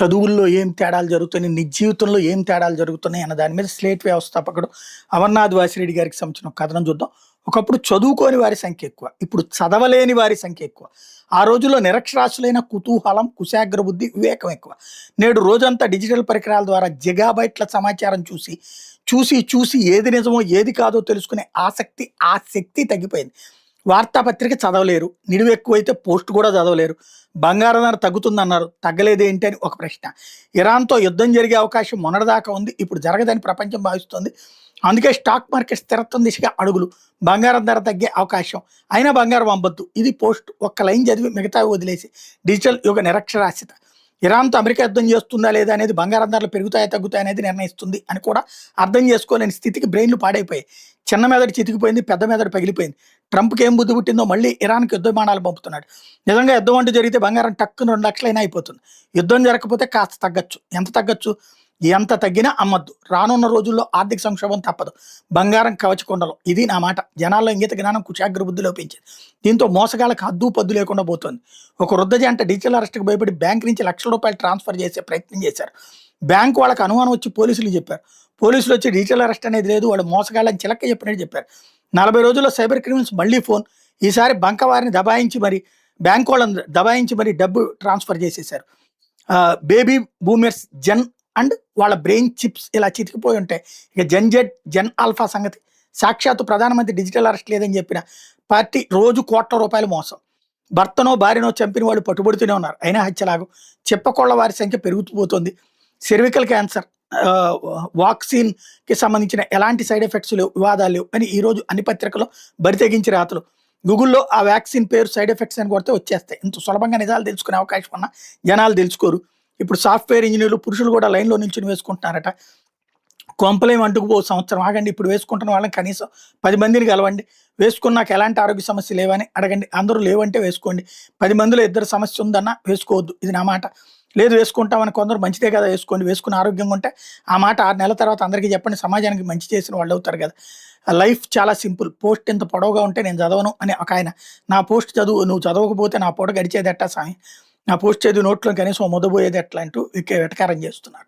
చదువుల్లో ఏం తేడాలు జరుగుతున్నాయి, నిజ జీవితంలో ఏం తేడాలు జరుగుతున్నాయి అన్న దాని మీద స్లేట్ వ్యవస్థాపకుడు అమర్నాథ్ వాసిరెడ్డి గారికి సంబంధించిన ఒక కథనం చూద్దాం. ఒకప్పుడు చదువుకోని వారి సంఖ్య ఎక్కువ, ఇప్పుడు చదవలేని వారి సంఖ్య ఎక్కువ. ఆ రోజుల్లో నిరక్షరాస్యులైన కుతూహలం, కుశాగ్ర బుద్ధి, వివేకం ఎక్కువ. నేడు రోజంతా డిజిటల్ పరికరాల ద్వారా జిగాబైట్ల సమాచారం చూసి చూసి చూసి ఏది నిజమో ఏది కాదో తెలుసుకునే ఆసక్తి, ఆ శక్తి తగ్గిపోయింది. వార్తాపత్రిక చదవలేరు, నిడివి ఎక్కువైతే పోస్ట్ కూడా చదవలేరు. బంగారం ధర తగ్గుతుందన్నారు, తగ్గలేదు ఏంటి అని ఒక ప్రశ్న. ఇరాన్తో యుద్ధం జరిగే అవకాశం మొన్నటిదాకా ఉంది, ఇప్పుడు జరగదని ప్రపంచం భావిస్తోంది. అందుకే స్టాక్ మార్కెట్ స్థిరత్వం దిశగా అడుగులు. బంగారం ధర తగ్గే అవకాశం, అయినా బంగారం అమ్మొద్దు. ఇది పోస్ట్. ఒక్క లైన్ చదివి మిగతావి వదిలేసి డిజిటల్ యుగ నిరక్షరాస్యత. ఇరాన్తో అమెరికా యుద్ధం చేస్తుందా లేదా అనేది బంగారం ధరలు పెరుగుతాయా తగ్గుతాయి అనేది నిర్ణయిస్తుంది అని కూడా అర్థం చేసుకోలేని స్థితికి బ్రెయిన్లు పాడైపోయాయి. చిన్న మెదడు చితికిపోయింది, పెద్ద మెదడు పగిలిపోయింది. ట్రంప్కి ఏం బుద్ధి పుట్టిందో మళ్ళీ ఇరాన్కి యుద్ధ విమానాలు పంపుతున్నాడు. నిజంగా యుద్ధం అంటూ జరిగితే బంగారం టక్కున 2 లక్షలైనా అయిపోతుంది. యుద్ధం జరగకపోతే కాస్త తగ్గచ్చు. ఎంత తగ్గచ్చు? ఎంత తగ్గినా అమ్మద్దు. రానున్న రోజుల్లో ఆర్థిక సంక్షోభం తప్పదు. బంగారం కవచకుండలు. ఇది నా మాట. జనాల్లో ఇంగిత జ్ఞానం, కుశాగ్ర బుద్ధి లోపించింది. దీంతో మోసగాళ్ళకి హద్దు పద్దు లేకుండా పోతుంది. ఒక వృద్ధ జంట డిజిటల్ అరెస్ట్కి భయపడి బ్యాంక్ నుంచి లక్షల రూపాయలు ట్రాన్స్ఫర్ చేసే ప్రయత్నం చేశారు. బ్యాంకు వాళ్ళకి అనుమానం వచ్చి పోలీసులు చెప్పారు. పోలీసులు వచ్చి డిజిటల్ అరెస్ట్ అనేది లేదు, వాళ్ళు మోసగాళ్ళని చిలక చెప్పినట్టు చెప్పారు. 40 రోజుల్లో సైబర్ క్రిమినల్స్ మళ్ళీ ఫోన్. ఈసారి బంక వారిని దబాయించి మరి బ్యాంక్ వాళ్ళని దబాయించి మరి డబ్బు ట్రాన్స్ఫర్ చేసేసారు. బేబీ బూమర్స్ జన్ అండ్ వాళ్ళ బ్రెయిన్ చిప్స్ ఇలా చితికిపోయి ఉంటాయి. ఇక జెన్ ఆల్ఫా సంగతి. సాక్షాత్తు ప్రధానమంత్రి డిజిటల్ అరెస్ట్ లేదని చెప్పిన పార్టీ రోజు కోట్ల రూపాయలు మోసం. భర్తనో భార్యనో చంపిన వాళ్ళు పట్టుబడుతూనే ఉన్నారు, అయినా హత్యలాగు. చెప్పకోళ్ల వారి సంఖ్య పెరుగుతూ పోతుంది. సెర్వికల్ క్యాన్సర్ వాక్సిన్కి సంబంధించిన ఎలాంటి సైడ్ ఎఫెక్ట్స్ లేవు, వివాదాలు లేవు అని ఈరోజు అన్ని పత్రికల్లో బరితెగించి రాతలు. గూగుల్లో ఆ వ్యాక్సిన్ పేరు సైడ్ ఎఫెక్ట్స్ అని కొడితే వచ్చేస్తాయి. ఇంత సులభంగా నిజాలు తెలుసుకునే అవకాశం ఉన్నా జనాలు తెలుసుకోరు. ఇప్పుడు సాఫ్ట్వేర్ ఇంజనీర్లు పురుషులు కూడా లైన్లో నుంచి వేసుకుంటున్నారట. కొంపలేం అంటుకుపో, సంవత్సరం ఆగండి. ఇప్పుడు వేసుకుంటున్న వాళ్ళని కనీసం 10 మందిని కలవండి. వేసుకున్నాక ఎలాంటి ఆరోగ్య సమస్య లేవని అడగండి. అందరూ లేవంటే వేసుకోండి. 10 మందిలో 2 సమస్య ఉందన్నా వేసుకోవద్దు. ఇది నా మాట. లేదు వేసుకుంటామని కొందరు మంచిదే కదా వేసుకోండి, వేసుకుని ఆరోగ్యంగా ఉంటే ఆ మాట 6 నెలల తర్వాత అందరికీ చెప్పండి. సమాజానికి మంచి చేసిన వాళ్ళు అవుతారు కదా. లైఫ్ చాలా సింపుల్. పోస్ట్ ఇంత పొడవుగా ఉంటే నేను చదవను అని ఒక ఆయన. నా పోస్ట్ చదువు, నువ్వు చదవకపోతే నా పూట గడిచేది ఎట్టా సామి, నా పోస్ట్ చదివి నోట్లో కనీసం మొదబోయేది ఎట్లా అంటూ వెటకారం చేస్తున్నారు.